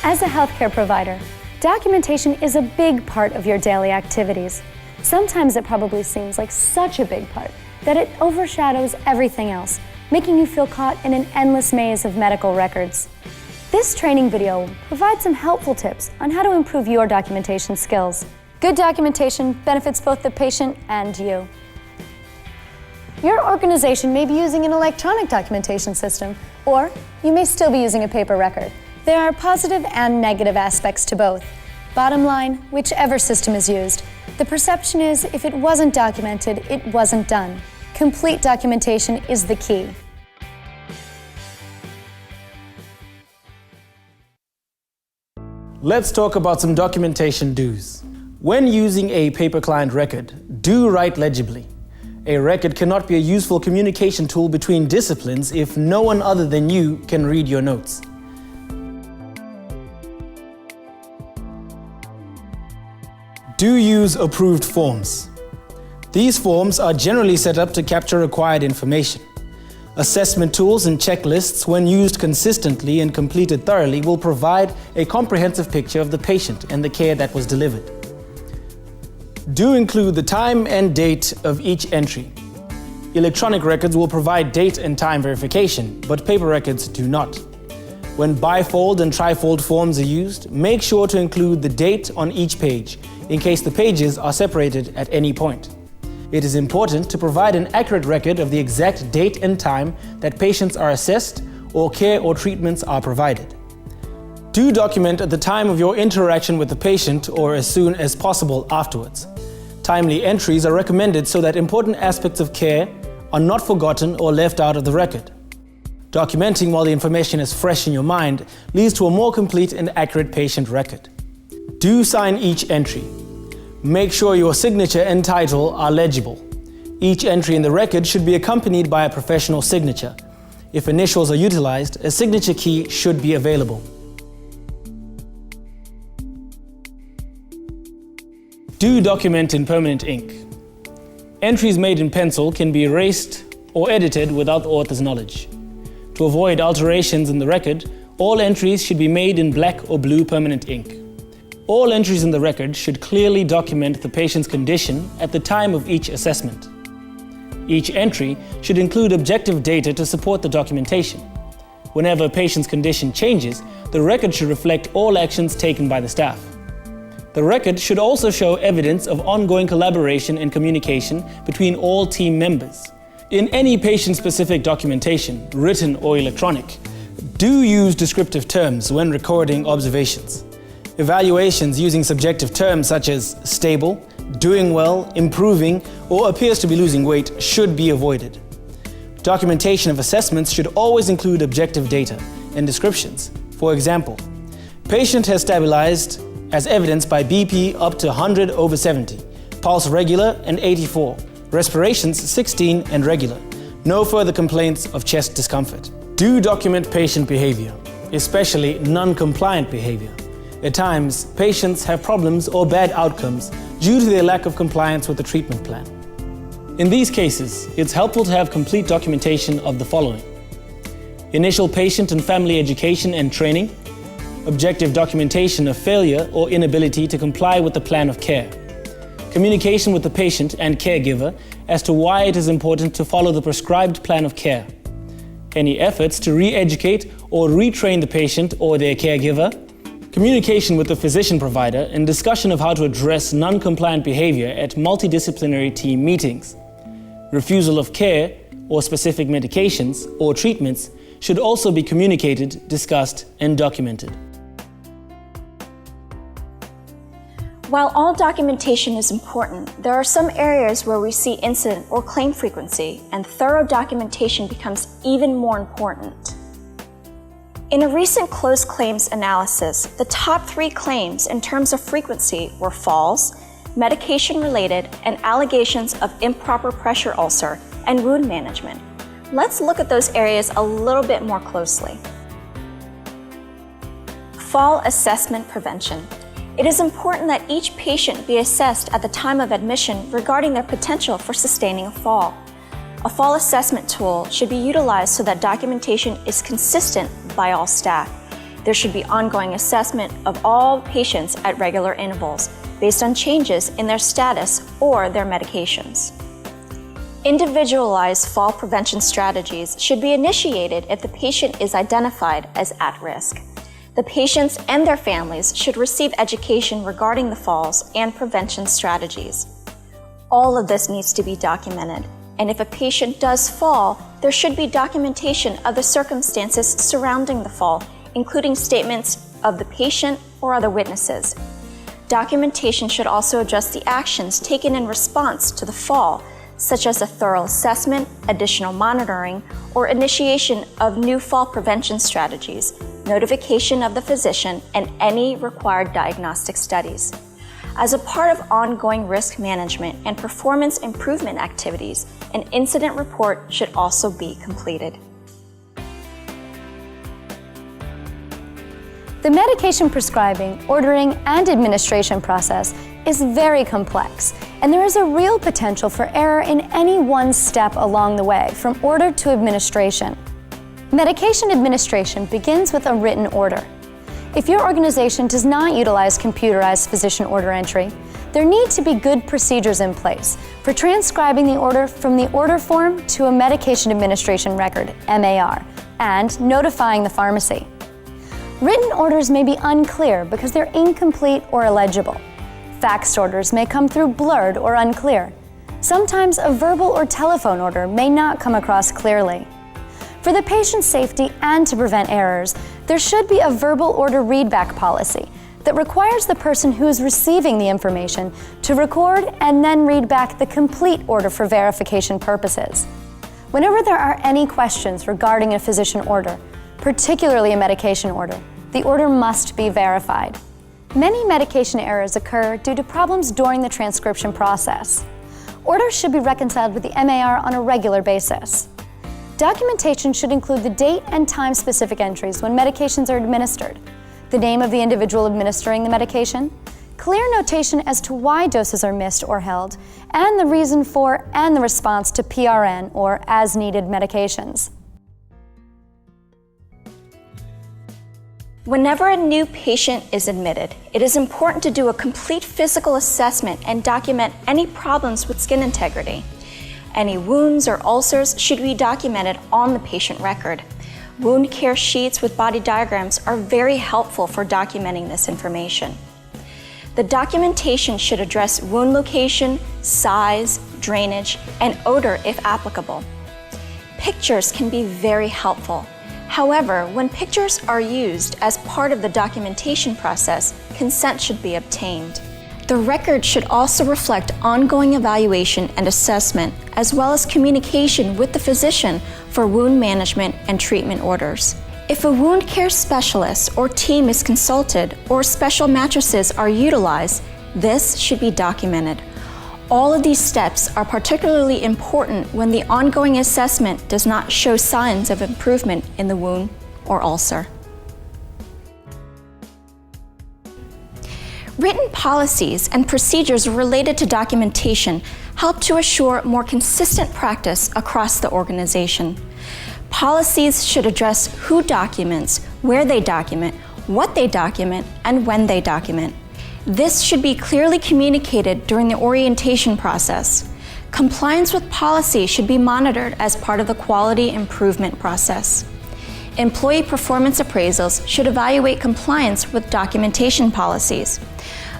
As a healthcare provider, documentation is a big part of your daily activities. Sometimes it probably seems like such a big part that it overshadows everything else, making you feel caught in an endless maze of medical records. This training video provides some helpful tips on how to improve your documentation skills. Good documentation benefits both the patient and you. Your organization may be using an electronic documentation system, or you may still be using a paper record. There are positive and negative aspects to both. Bottom line, whichever system is used, the perception is if it wasn't documented, it wasn't done. Complete documentation is the key. Let's talk about some documentation do's. When using a paper client record, do write legibly. A record cannot be a useful communication tool between disciplines if no one other than you can read your notes. Do use approved forms. These forms are generally set up to capture required information. Assessment tools and checklists, when used consistently and completed thoroughly, will provide a comprehensive picture of the patient and the care that was delivered. Do include the time and date of each entry. Electronic records will provide date and time verification, but paper records do not. When bifold and trifold forms are used, make sure to include the date on each page, in case the pages are separated at any point. It is important to provide an accurate record of the exact date and time that patients are assessed or care or treatments are provided. Do document at the time of your interaction with the patient or as soon as possible afterwards. Timely entries are recommended so that important aspects of care are not forgotten or left out of the record. Documenting while the information is fresh in your mind leads to a more complete and accurate patient record. Do sign each entry. Make sure your signature and title are legible. Each entry in the record should be accompanied by a professional signature. If initials are utilized, a signature key should be available. Do document in permanent ink. Entries made in pencil can be erased or edited without the author's knowledge. To avoid alterations in the record, all entries should be made in black or blue permanent ink. All entries in the record should clearly document the patient's condition at the time of each assessment. Each entry should include objective data to support the documentation. Whenever a patient's condition changes, the record should reflect all actions taken by the staff. The record should also show evidence of ongoing collaboration and communication between all team members. In any patient-specific documentation, written or electronic, do use descriptive terms when recording observations. Evaluations using subjective terms such as stable, doing well, improving, or appears to be losing weight should be avoided. Documentation of assessments should always include objective data and descriptions. For example, patient has stabilized as evidenced by BP up to 100/70, pulse regular and 84, respirations 16 and regular. No further complaints of chest discomfort. Do document patient behavior, especially non-compliant behavior. At times, patients have problems or bad outcomes due to their lack of compliance with the treatment plan. In these cases, it's helpful to have complete documentation of the following: initial patient and family education and training, objective documentation of failure or inability to comply with the plan of care, communication with the patient and caregiver as to why it is important to follow the prescribed plan of care, any efforts to re-educate or retrain the patient or their caregiver, communication with the physician provider and discussion of how to address non-compliant behavior at multidisciplinary team meetings. Refusal of care or specific medications or treatments should also be communicated, discussed, and documented. While all documentation is important, there are some areas where we see incident or claim frequency, and thorough documentation becomes even more important. In a recent closed claims analysis, the top 3 claims in terms of frequency were falls, medication-related, and allegations of improper pressure ulcer and wound management. Let's look at those areas a little bit more closely. Fall assessment prevention. It is important that each patient be assessed at the time of admission regarding their potential for sustaining a fall. A fall assessment tool should be utilized so that documentation is consistent by all staff. There should be ongoing assessment of all patients at regular intervals based on changes in their status or their medications. Individualized fall prevention strategies should be initiated if the patient is identified as at risk. The patients and their families should receive education regarding the falls and prevention strategies. All of this needs to be documented, and if a patient does fall, there should be documentation of the circumstances surrounding the fall, including statements of the patient or other witnesses. Documentation should also address the actions taken in response to the fall, such as a thorough assessment, additional monitoring, or initiation of new fall prevention strategies, notification of the physician, and any required diagnostic studies. As a part of ongoing risk management and performance improvement activities, an incident report should also be completed. The medication prescribing, ordering, and administration process is very complex, and there is a real potential for error in any one step along the way, from order to administration. Medication administration begins with a written order. If your organization does not utilize computerized physician order entry, there need to be good procedures in place for transcribing the order from the order form to a medication administration record, MAR, and notifying the pharmacy. Written orders may be unclear because they're incomplete or illegible. Faxed orders may come through blurred or unclear. Sometimes a verbal or telephone order may not come across clearly. For the patient's safety and to prevent errors, there should be a verbal order readback policy that requires the person who is receiving the information to record and then read back the complete order for verification purposes. Whenever there are any questions regarding a physician order, particularly a medication order, the order must be verified. Many medication errors occur due to problems during the transcription process. Orders should be reconciled with the MAR on a regular basis. Documentation should include the date and time-specific entries when medications are administered, the name of the individual administering the medication, clear notation as to why doses are missed or held, and the reason for and the response to PRN or as-needed medications. Whenever a new patient is admitted, it is important to do a complete physical assessment and document any problems with skin integrity. Any wounds or ulcers should be documented on the patient record. Wound care sheets with body diagrams are very helpful for documenting this information. The documentation should address wound location, size, drainage, and odor if applicable. Pictures can be very helpful. However, when pictures are used as part of the documentation process, consent should be obtained. The record should also reflect ongoing evaluation and assessment, as well as communication with the physician for wound management and treatment orders. If a wound care specialist or team is consulted or special mattresses are utilized, this should be documented. All of these steps are particularly important when the ongoing assessment does not show signs of improvement in the wound or ulcer. Written policies and procedures related to documentation help to assure more consistent practice across the organization. Policies should address who documents, where they document, what they document, and when they document. This should be clearly communicated during the orientation process. Compliance with policy should be monitored as part of the quality improvement process. Employee performance appraisals should evaluate compliance with documentation policies.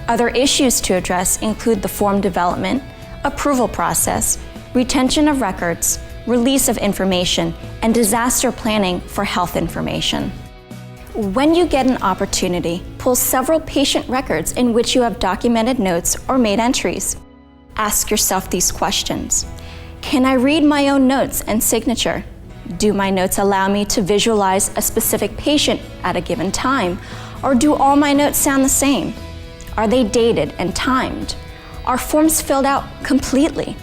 Other issues to address include the form development, approval process, retention of records, release of information, and disaster planning for health information. When you get an opportunity, pull several patient records in which you have documented notes or made entries. Ask yourself these questions. Can I read my own notes and signature? Do my notes allow me to visualize a specific patient at a given time, or do all my notes sound the same? Are they dated and timed? Are forms filled out completely?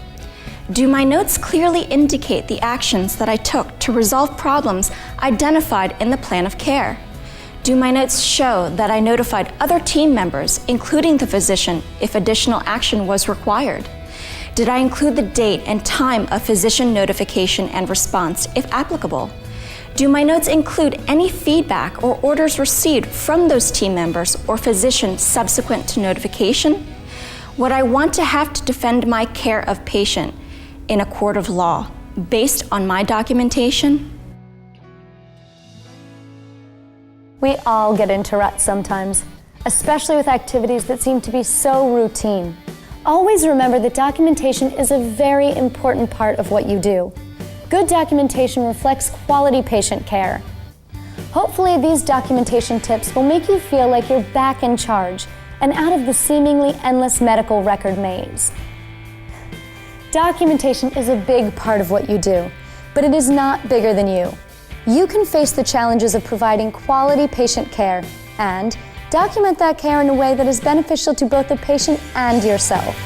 Do my notes clearly indicate the actions that I took to resolve problems identified in the plan of care? Do my notes show that I notified other team members, including the physician, if additional action was required? Did I include the date and time of physician notification and response, if applicable? Do my notes include any feedback or orders received from those team members or physicians subsequent to notification? Would I want to have to defend my care of patient in a court of law based on my documentation? We all get into ruts sometimes, especially with activities that seem to be so routine. Always remember that documentation is a very important part of what you do. Good documentation reflects quality patient care. Hopefully, these documentation tips will make you feel like you're back in charge and out of the seemingly endless medical record maze. Documentation is a big part of what you do, but it is not bigger than you. You can face the challenges of providing quality patient care and document that care in a way that is beneficial to both the patient and yourself.